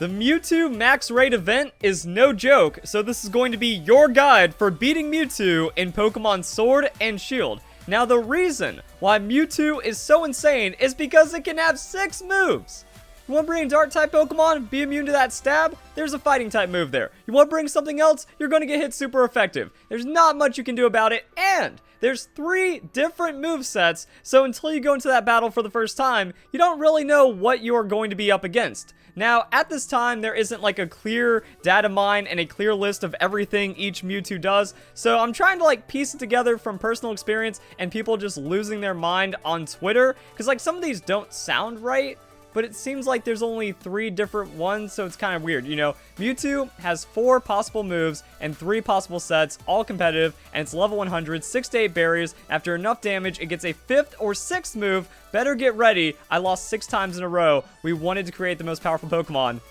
The Mewtwo Max Raid Event is no joke, so this is going to be your guide for beating Mewtwo in Pokemon Sword and Shield. Now, the reason why Mewtwo is so insane is because it can have 6 moves. You want to bring a Dark-type Pokemon, be immune to that stab? There's a Fighting-type move there. You want to bring something else? You're going to get hit super effective. There's not much you can do about it, and there's 3 different movesets, so until you go into that battle for the first time, you don't really know what you're going to be up against. Now, at this time, there isn't like a clear data mine and a clear list of everything each Mewtwo does, so I'm trying to like piece it together from personal experience and people just losing their mind on Twitter, because like some of these don't sound right, but it seems like there's only 3 different ones, so it's kind of weird, you know. Mewtwo has 4 possible moves and 3 possible sets, all competitive, and it's level 100, 6 to 8 barriers. After enough damage, it gets a 5th or 6th move. Better get ready. I lost 6 times in a row. We wanted to create the most powerful Pokemon,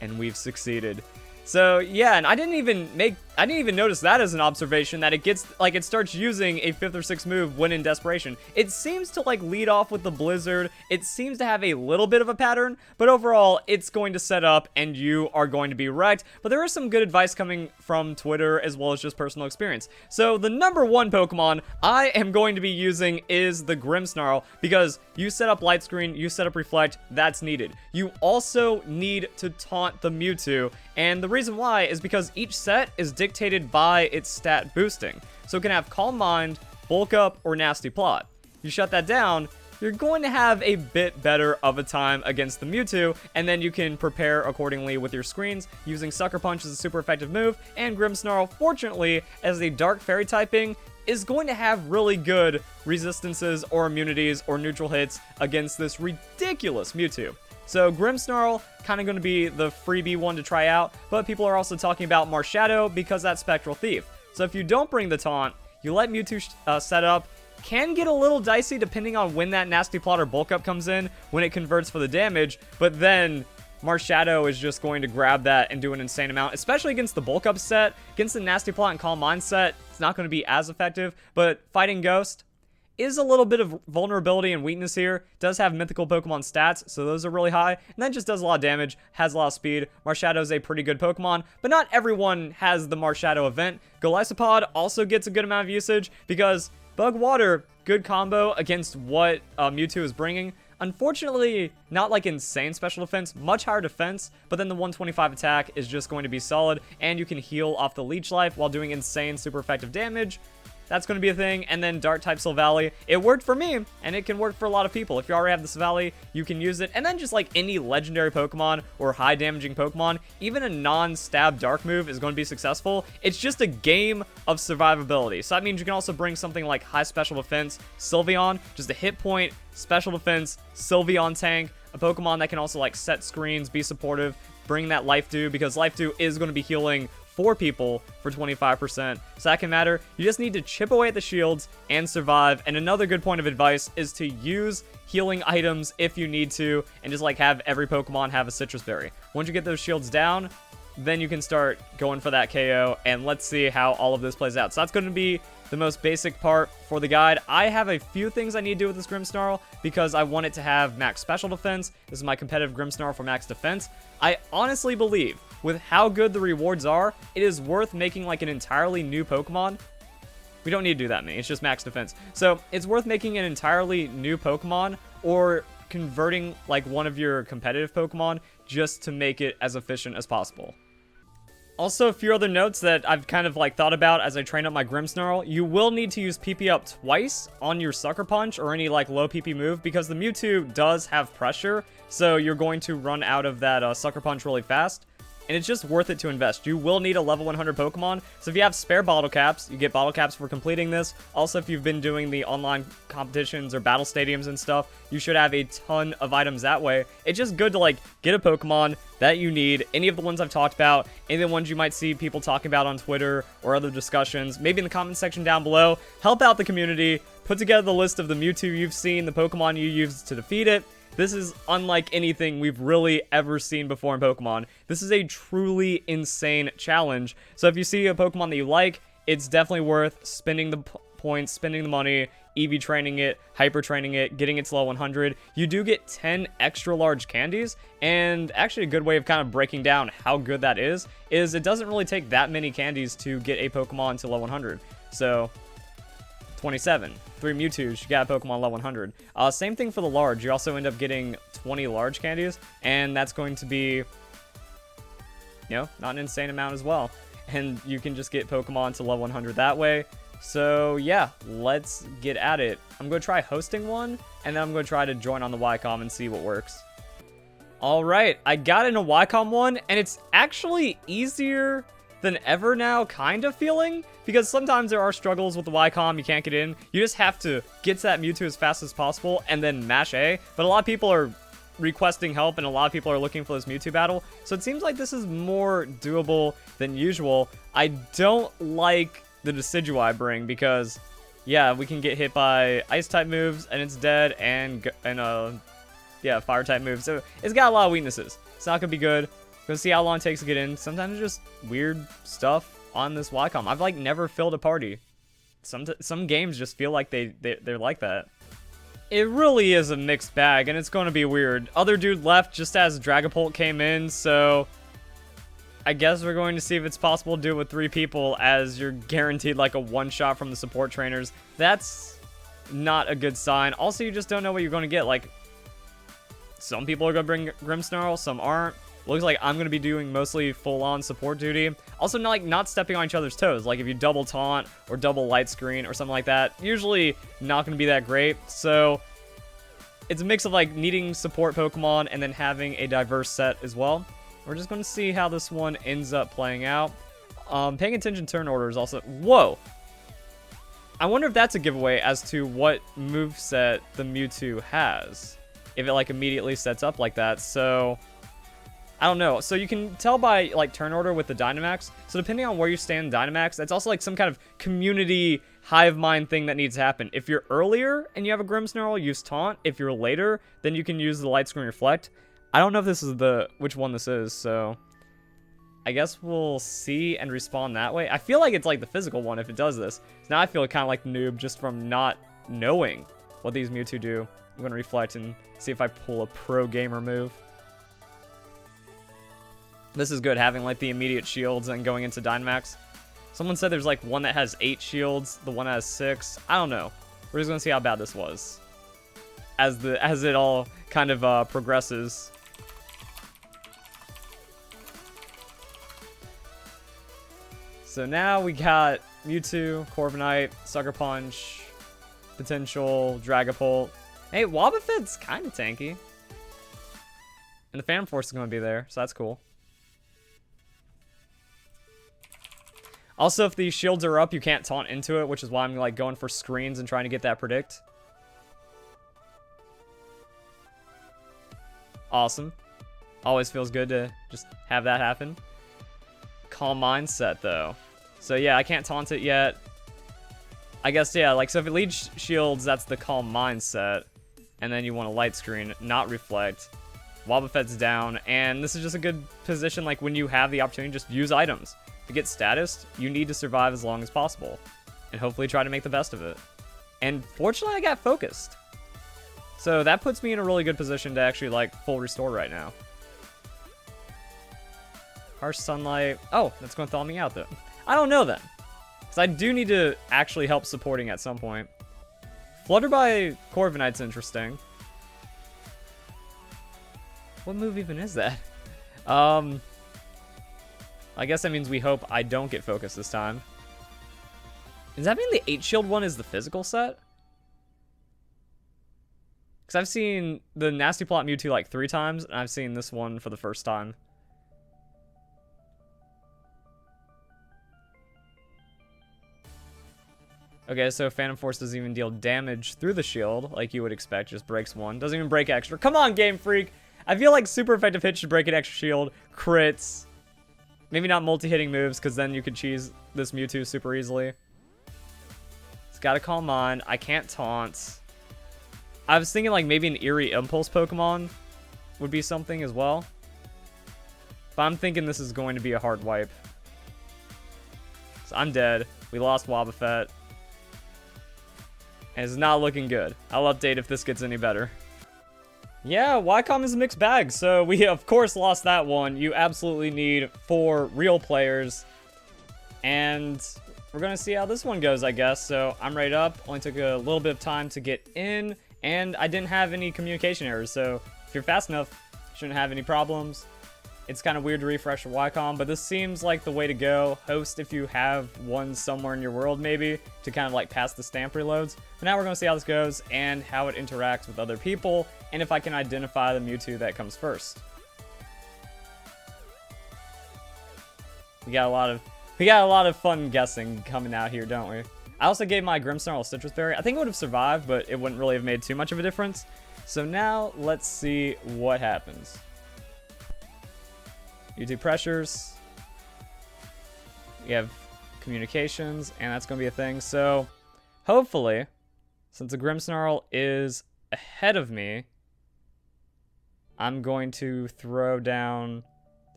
and we've succeeded. So yeah, and I didn't even notice that as an observation, that it starts using a 5th or 6th move when in desperation. It seems to like lead off with the Blizzard. It seems to have a little bit of a pattern, but overall it's going to set up and you are going to be wrecked. But there is some good advice coming from Twitter as well as just personal experience. So the number 1 Pokemon I am going to be using is the Grimmsnarl, because you set up Light Screen, you set up Reflect, that's needed. You also need to taunt the Mewtwo, and the reason why is because each set is dictated by its stat boosting. So it can have Calm Mind, Bulk Up, or Nasty Plot. You shut that down, you're going to have a bit better of a time against the Mewtwo, and then you can prepare accordingly with your screens, using Sucker Punch as a super effective move, and Grimmsnarl, fortunately, as a Dark Fairy typing, is going to have really good resistances or immunities or neutral hits against this ridiculous Mewtwo. So Grimmsnarl, kind of going to be the freebie one to try out, but people are also talking about Marshadow because that's Spectral Thief. So if you don't bring the taunt, you let Mewtwo set up, can get a little dicey depending on when that Nasty Plot or Bulk Up comes in, when it converts for the damage, but then Marshadow is just going to grab that and do an insane amount, especially against the Bulk Up set. Against the Nasty Plot and Calm Mind set, it's not going to be as effective, but Fighting Ghost is a little bit of vulnerability and weakness here. Does have mythical Pokemon stats, so those are really high, and then just does a lot of damage, has a lot of speed. Marshadow is a pretty good Pokemon, but not everyone has the Marshadow event. Golisopod also gets a good amount of usage, because Bug Water, good combo against what Mewtwo is bringing. Unfortunately, not like insane special defense, much higher defense, but then the 125 attack is just going to be solid, and you can heal off the Leech Life while doing insane super effective damage. That's going to be a thing. And then Dark-type Silvally. It worked for me, and it can work for a lot of people. If you already have the Silvally, you can use it. And then just like any legendary Pokemon or high-damaging Pokemon, even a non-stab Dark move is going to be successful. It's just a game of survivability. So that means you can also bring something like high special defense, Sylveon, just a hit point, special defense, Sylveon tank, a Pokemon that can also like set screens, be supportive, bring that Life Dew, because Life Dew is going to be healing 4 people for 25%, so that can matter. You just need to chip away at the shields and survive. And another good point of advice is to use healing items if you need to, and just like have every Pokemon have a Citrus Berry. Once you get those shields down, then you can start going for that KO, and let's see how all of this plays out. So that's going to be the most basic part for the guide. I have a few things I need to do with this Grimmsnarl because I want it to have max special defense. This is my competitive Grimmsnarl for max defense. I honestly believe with how good the rewards are, it is worth making like an entirely new Pokemon. We don't need to do that many, it's just max defense. So it's worth making an entirely new Pokemon or converting like one of your competitive Pokemon just to make it as efficient as possible. Also, a few other notes that I've kind of like thought about as I train up my Grimmsnarl. You will need to use PP up twice on your Sucker Punch or any like low PP move, because the Mewtwo does have pressure, so you're going to run out of that Sucker Punch really fast. And it's just worth it to invest. You will need a level 100 Pokemon, so if you have spare bottle caps, you get bottle caps for completing this. Also, if you've been doing the online competitions or battle stadiums and stuff, you should have a ton of items that way. It's just good to like get a Pokemon that you need, any of the ones I've talked about, any of the ones you might see people talking about on Twitter or other discussions, maybe in the comment section down below. Help out the community, put together the list of the Mewtwo you've seen, the Pokemon you used to defeat it. This is unlike anything we've really ever seen before in Pokemon. This is a truly insane challenge. So if you see a Pokemon that you like, it's definitely worth spending the points, spending the money, EV training it, hyper training it, getting it to level 100, you do get 10 extra large candies. And actually a good way of kind of breaking down how good that is it doesn't really take that many candies to get a Pokemon to level 100. So 27, 3 Mewtwo's, you got a Pokemon level 100. Same thing for the large, you also end up getting 20 large candies, and that's going to be, you know, not an insane amount as well. And you can just get Pokemon to level 100 that way. So yeah, let's get at it. I'm going to try hosting one, and then I'm going to try to join on the Wycom and see what works. Alright, I got in a Wycom one, and it's actually easier than ever now, kind of feeling, because sometimes there are struggles with the Wycom, you can't get in. You just have to get to that Mewtwo as fast as possible and then mash A, but a lot of people are requesting help and a lot of people are looking for this Mewtwo battle, so it seems like this is more doable than usual. I don't like the Decidueye bring because, yeah, we can get hit by Ice-type moves and it's dead, and yeah, Fire-type moves, so it's got a lot of weaknesses. It's not gonna be good. Gonna see how long it takes to get in. Sometimes it's just weird stuff on this Wycom. I've like never filled a party. Some games just feel like they're like that. It really is a mixed bag, and it's gonna be weird. Other dude left just as Dragapult came in, so I guess we're going to see if it's possible to do it with 3 people, as you're guaranteed like a one-shot from the support trainers. That's not a good sign. Also, you just don't know what you're going to get. Like, some people are gonna bring Grimmsnarl, some aren't. Looks like I'm going to be doing mostly full-on support duty. Also, not stepping on each other's toes. Like, if you double taunt or double light screen or something like that, usually not going to be that great. So, it's a mix of, like, needing support Pokemon and then having a diverse set as well. We're just going to see how this one ends up playing out. Paying attention to turn orders also... Whoa! I wonder if that's a giveaway as to what moveset the Mewtwo has. If it, like, immediately sets up like that. So... I don't know. So you can tell by, like, turn order with the Dynamax. So depending on where you stand in Dynamax, that's also, like, some kind of community hive mind thing that needs to happen. If you're earlier and you have a Grimmsnarl, use Taunt. If you're later, then you can use the Light Screen Reflect. I don't know if this is which one this is, so I guess we'll see and respond that way. I feel like it's, like, the physical one if it does this. So now I feel kind of like noob just from not knowing what these Mewtwo do. I'm going to reflect and see if I pull a pro gamer move. This is good, having, like, the immediate shields and going into Dynamax. Someone said there's, like, one that has 8 shields, the one that has 6. I don't know. We're just gonna see how bad this was as it all kind of progresses. So now we got Mewtwo, Corviknight, Sucker Punch, potential Dragapult. Hey, Wobbuffet's kind of tanky. And the Phantom Force is going to be there, so that's cool. Also, if these shields are up, you can't taunt into it, which is why I'm like going for screens and trying to get that predict. Awesome. Always feels good to just have that happen. Calm Mindset, though. So yeah, I can't taunt it yet. I guess, yeah, like, so if it leads shields, that's the Calm Mindset. And then you want a light screen, not reflect. Wobbuffet's down, and this is just a good position, like, when you have the opportunity, just use items. To get status, you need to survive as long as possible, and hopefully try to make the best of it. And fortunately, I got focused. So that puts me in a really good position to actually, like, full restore right now. Harsh Sunlight. Oh, that's going to thaw me out, though. I don't know, then. Because I do need to actually help supporting at some point. Flutter by Corviknight's interesting. What move even is that? I guess that means we hope I don't get focused this time. Does that mean the 8 shield one is the physical set? Because I've seen the Nasty Plot Mewtwo like 3 times, and I've seen this one for the first time. Okay, so Phantom Force doesn't even deal damage through the shield, like you would expect, just breaks 1. Doesn't even break extra. Come on, Game Freak! I feel like super effective hit should break an extra shield, crits. Maybe not multi-hitting moves, because then you could cheese this Mewtwo super easily. It's got to Calm Mind. I can't taunt. I was thinking like maybe an Eerie Impulse Pokemon would be something as well. But I'm thinking this is going to be a hard wipe. So I'm dead. We lost Wobbuffet. And it's not looking good. I'll update if this gets any better. Yeah, Wycom is a mixed bag, so we of course lost that one. You absolutely need 4 real players. And we're gonna see how this one goes, I guess. So I'm right up. Only took a little bit of time to get in, and I didn't have any communication errors. So if you're fast enough, you shouldn't have any problems. It's kind of weird to refresh your Wycom, but this seems like the way to go. Host if you have one somewhere in your world, maybe, to kind of like pass the stamp reloads. But now we're going to see how this goes and how it interacts with other people, and if I can identify the Mewtwo that comes first. We got a lot of fun guessing coming out here, don't we? I also gave my Grimmsnarl a Citrus Berry. I think it would have survived, but it wouldn't really have made too much of a difference. So now let's see what happens. You do pressures. You have communications, and that's going to be a thing. So hopefully, since the Grimmsnarl is ahead of me, I'm going to throw down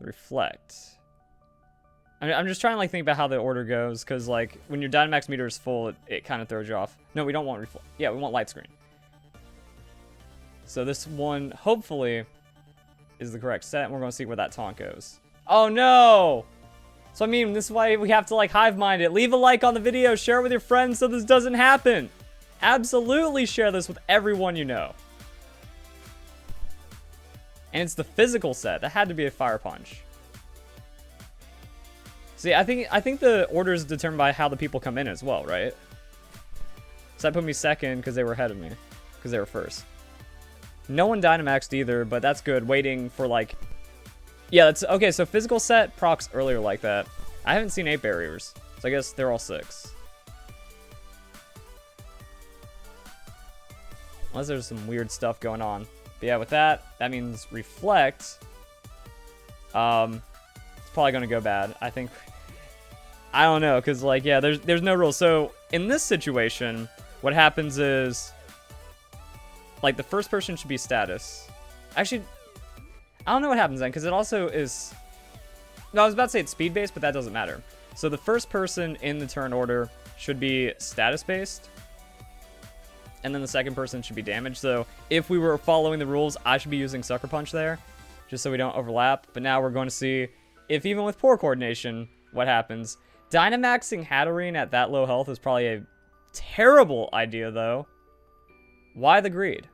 the Reflect. I'm just trying to like think about how the order goes, because like when your Dynamax meter is full, it kind of throws you off. No, we don't want Reflect. Yeah, we want Light Screen. So this one, hopefully, is the correct set, and we're going to see where that taunt goes. Oh no! So I mean, this is why we have to like hive mind it. Leave a like on the video, share it with your friends so this doesn't happen. Absolutely share this with everyone you know. And it's the physical set. That had to be a Fire Punch. See, I think the order is determined by how the people come in as well, right? So that put me second because they were ahead of me, because they were first. No one Dynamaxed either, but that's good. Waiting for like... Yeah, that's... Okay, so physical set procs earlier like that. I haven't seen 8 barriers, so I guess they're all 6. Unless there's some weird stuff going on. But yeah, with that means Reflect. It's probably going to go bad. I think... I don't know, because like, yeah, there's no rule. So in this situation, what happens is... Like, the first person should be status. Actually, I don't know what happens then, because it also is... No, I was about to say it's speed-based, but that doesn't matter. So the first person in the turn order should be status-based. And then the second person should be damage. So if we were following the rules, I should be using Sucker Punch there, just so we don't overlap. But now we're going to see if even with poor coordination, what happens. Dynamaxing Hatterene at that low health is probably a terrible idea, though. Why the greed?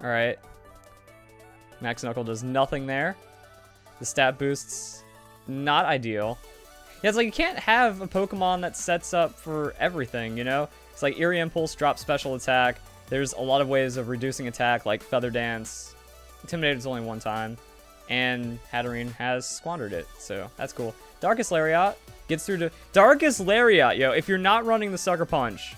Alright. Max Knuckle does nothing there. The stat boosts, not ideal. Yeah, it's like you can't have a Pokemon that sets up for everything, you know? It's like Eerie Impulse drops special attack. There's a lot of ways of reducing attack, like Feather Dance. Intimidated's only one time. And Hatterene has squandered it, so that's cool. Darkest Lariat gets through to... Darkest Lariat, yo, if you're not running the Sucker Punch,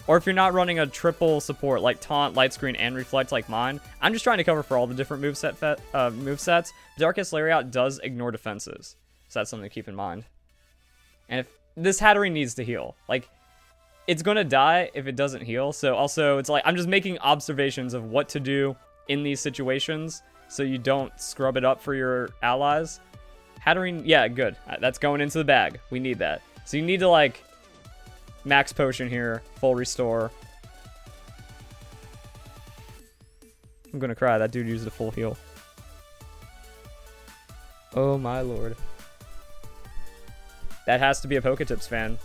or if you're not running a triple support like Taunt, Light Screen, and Reflect like mine, I'm just trying to cover for all the different movesets. Darkest Lariat does ignore defenses, so that's something to keep in mind. And if this Hatterene needs to heal, like, it's gonna die if it doesn't heal, so also, it's like, I'm just making observations of what to do in these situations, so you don't scrub it up for your allies. Hatterene, yeah, good. That's going into the bag. We need that. So you need to, like, max potion here, full restore. I'm gonna cry. That dude used a full heal. Oh my lord. That has to be a Poketips fan.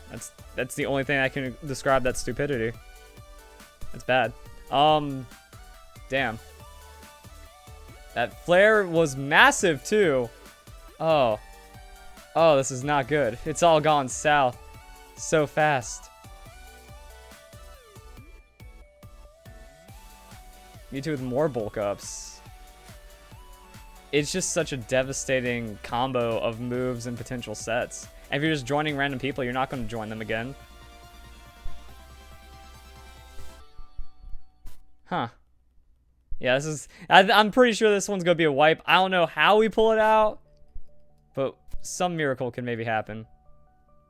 That's the only thing I can describe that stupidity. That's bad. Damn. That flare was massive too. Oh. Oh, this is not good. It's all gone south so fast. Mewtwo with more bulk ups. It's just such a devastating combo of moves and potential sets. And if you're just joining random people, you're not going to join them again. Huh. Yeah, this is... I'm pretty sure this one's going to be a wipe. I don't know how we pull it out, but some miracle can maybe happen.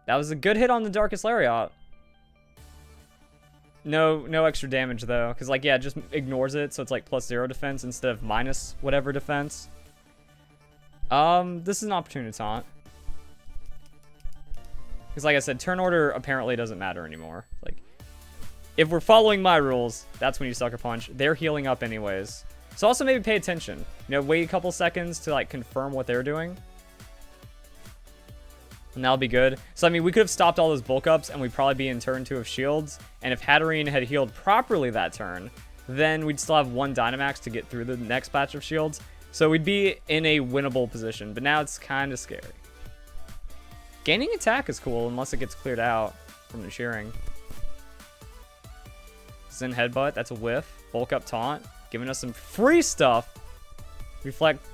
That was a good hit on the Darkest Lariat. No extra damage, though. Because, like, yeah, it just ignores it, so it's like +0 defense instead of minus whatever defense. This is an opportunity taunt. Because like I said, turn order apparently doesn't matter anymore. Like, if we're following my rules, that's when you Sucker Punch. They're healing up anyways. So also maybe pay attention. You know, wait a couple seconds to like confirm what they're doing. And that'll be good. So I mean, we could have stopped all those bulk ups and we'd probably be in turn 2 of shields. And if Hatterene had healed properly that turn, then we'd still have one Dynamax to get through the next batch of shields. So we'd be in a winnable position, but now it's kind of scary. Gaining attack is cool unless it gets cleared out from the shearing. Zen Headbutt, that's a whiff. Bulk up taunt, giving us some free stuff. Reflect,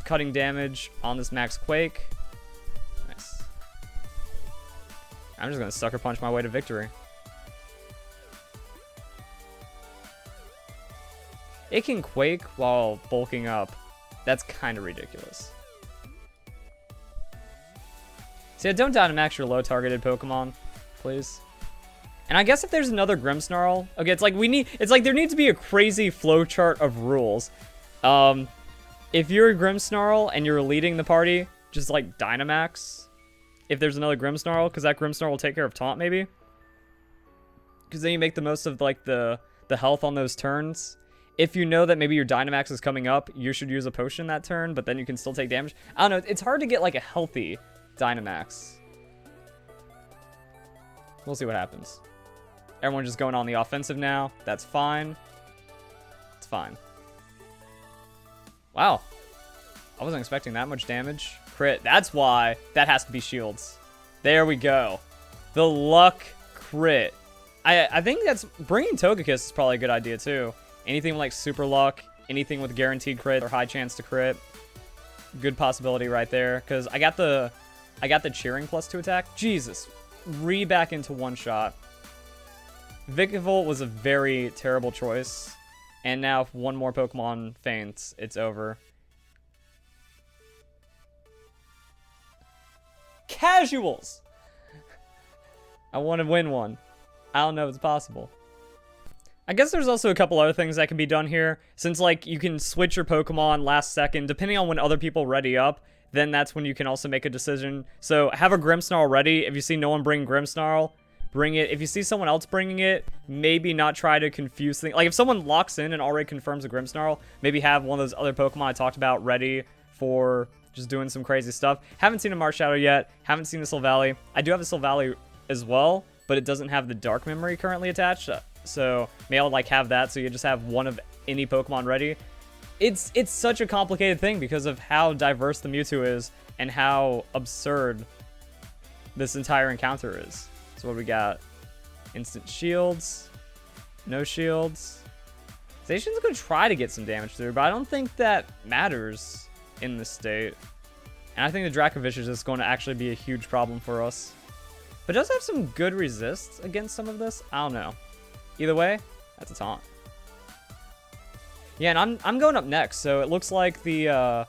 cutting damage on this Max Quake. Nice. I'm just gonna Sucker Punch my way to victory. It can Quake while bulking up. That's kind of ridiculous. So yeah, don't Dynamax your low targeted Pokemon, please. And I guess if there's another Grimmsnarl, okay, it's like there needs to be a crazy flowchart of rules. If you're a Grimmsnarl and you're leading the party, just like Dynamax. If there's another Grimmsnarl, because that Grimmsnarl will take care of taunt maybe. Because then you make the most of like the health on those turns. If you know that maybe your Dynamax is coming up, you should use a potion that turn, but then you can still take damage. I don't know, it's hard to get like a healthy Dynamax. We'll see what happens. Everyone's just going on the offensive now. That's fine. It's fine. Wow. I wasn't expecting that much damage. Crit. That's why that has to be shields. There we go. The luck crit. I think that's bringing Togekiss is probably a good idea too. Anything like super luck, anything with guaranteed crit or high chance to crit. Good possibility right there. Because I got the cheering +2 attack. Jesus. Back into one shot. Vikavolt was a very terrible choice. And now if one more Pokemon faints, it's over. Casuals! I want to win one. I don't know if it's possible. I guess there's also a couple other things that can be done here. Since, like, you can switch your Pokemon last second, depending on when other people ready up, then that's when you can also make a decision. So, have a Grimmsnarl ready. If you see no one bring Grimmsnarl, bring it. If you see someone else bringing it, maybe not try to confuse things. Like, if someone locks in and already confirms a Grimmsnarl, maybe have one of those other Pokemon I talked about ready for just doing some crazy stuff. Haven't seen a Marshadow yet. Haven't seen a Silvally. I do have a Silvally as well, but it doesn't have the Dark Memory currently attached. So, maybe I'll, like, have that so you just have one of any Pokemon ready. It's such a complicated thing because of how diverse the Mewtwo is and how absurd this entire encounter is. So what we got? Instant shields. No shields. Zacian's going to try to get some damage through, but I don't think that matters in this state. And I think the Dracovish is going to actually be a huge problem for us. But it does have some good resists against some of this. I don't know. Either way, that's a taunt. Yeah, and I'm going up next, so it looks like the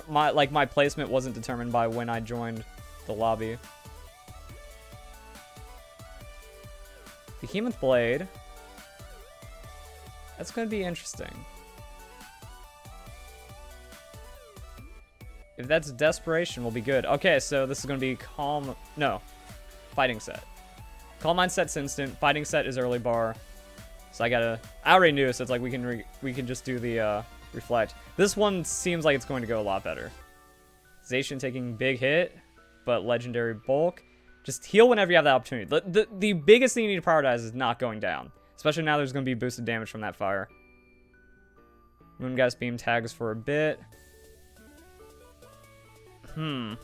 my placement wasn't determined by when I joined the lobby. Behemoth Blade. That's going to be interesting. If that's Desperation, we'll be good. Okay, so this is going to be Calm... No. Fighting Set. Calm Mind Set's instant. Fighting Set is early bar. So I already knew, so it's like we can just do the Reflect. This one seems like it's going to go a lot better. Zacian taking big hit, but Legendary Bulk. Just heal whenever you have that opportunity. The biggest thing you need to prioritize is not going down. Especially now there's going to be boosted damage from that fire. Moongas Beam tags for a bit. I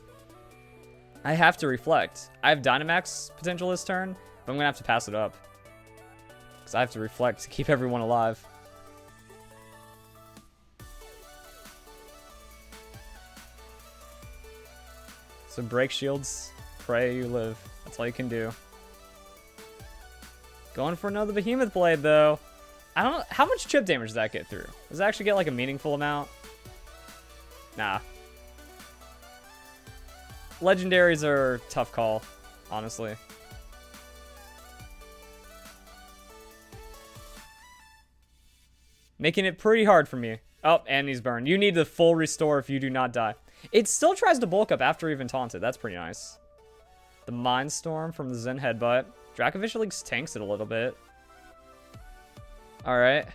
have to Reflect. I have Dynamax potential this turn, but I'm going to have to pass it up. Because I have to Reflect to keep everyone alive. So break shields, pray you live. That's all you can do. Going for another Behemoth Blade, though. I don't know. How much chip damage does that get through? Does it actually get, like, a meaningful amount? Nah. Legendaries are a tough call, honestly. Making it pretty hard for me. Oh, and he's burned. You need the full restore if you do not die. It still tries to bulk up after even taunted. That's pretty nice. The Mind Storm from the Zen Headbutt. Dracovish at least tanks it a little bit. Alright.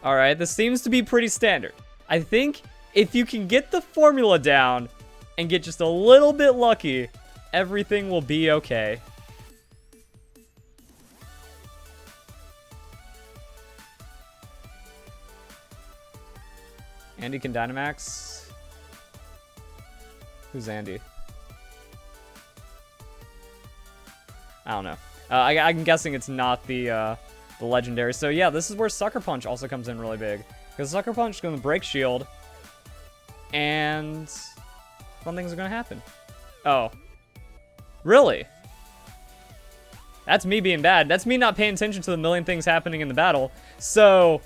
Alright, this seems to be pretty standard. I think if you can get the formula down and get just a little bit lucky, everything will be okay. Andy can Dynamax. Who's Andy? I don't know. I'm guessing it's not the legendary. So yeah, this is where Sucker Punch also comes in really big. Because Sucker Punch is going to break shield. And fun things are going to happen. Oh. Really? That's me being bad. That's me not paying attention to the million things happening in the battle. So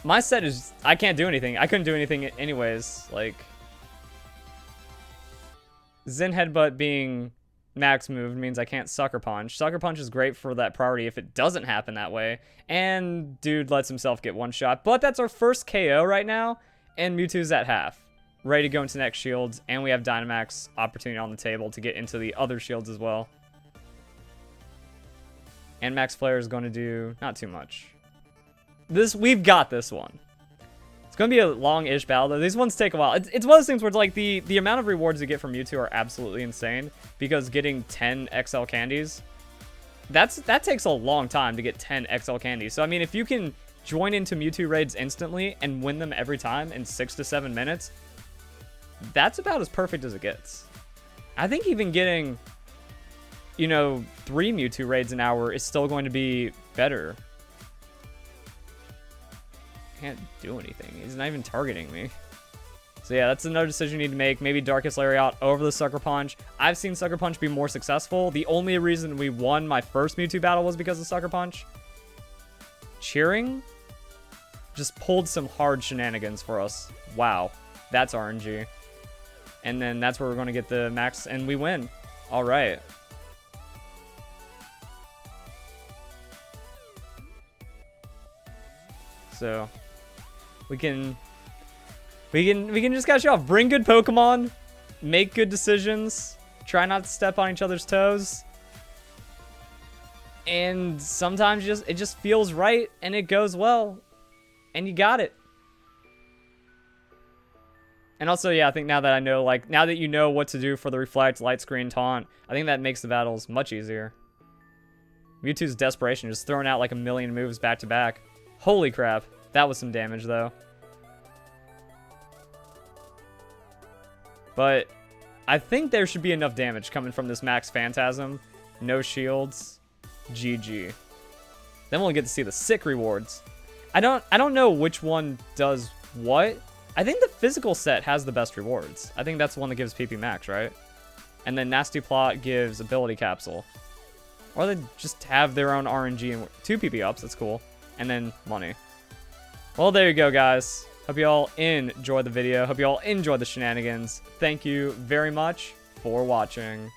my set is, I can't do anything. I couldn't do anything anyways. Like, Zen Headbutt being max move means I can't Sucker Punch. Sucker Punch is great for that priority if it doesn't happen that way. And dude lets himself get one shot. But that's our first KO right now. And Mewtwo's at half. Ready to go into next shields. And we have Dynamax opportunity on the table to get into the other shields as well. And Max Flare is going to do not too much. We've got this one. It's going to be a long-ish battle, though. These ones take a while. It's one of those things where it's like the amount of rewards you get from Mewtwo are absolutely insane. Because getting 10 XL candies, that takes a long time to get 10 XL candies. So, I mean, if you can join into Mewtwo raids instantly and win them every time in 6 to 7 minutes, that's about as perfect as it gets. I think even getting, you know, 3 Mewtwo raids an hour is still going to be better. Can't do anything. He's not even targeting me. So yeah, that's another decision you need to make. Maybe Darkest Lariat over the Sucker Punch. I've seen Sucker Punch be more successful. The only reason we won my first Mewtwo battle was because of Sucker Punch. Cheering just pulled some hard shenanigans for us. Wow, that's RNG. And then that's where we're going to get the max, and we win. All right. So we can just gotta show off. Bring good Pokemon, make good decisions, try not to step on each other's toes. And sometimes it just feels right and it goes well. And you got it. And also, yeah, I think now that I know, like, now that you know what to do for the Reflect, Light Screen, Taunt, I think that makes the battles much easier. Mewtwo's Desperation, just throwing out like a million moves back to back. Holy crap. That was some damage, though. But I think there should be enough damage coming from this Max Phantasm. No shields. GG. Then we'll get to see the sick rewards. I don't know which one does what. I think the physical set has the best rewards. I think that's the one that gives PP Max, right? And then Nasty Plot gives Ability Capsule. Or they just have their own RNG and 2 PP ups. That's cool. And then money. Well, there you go, guys. Hope you all enjoyed the video. Hope you all enjoyed the shenanigans. Thank you very much for watching.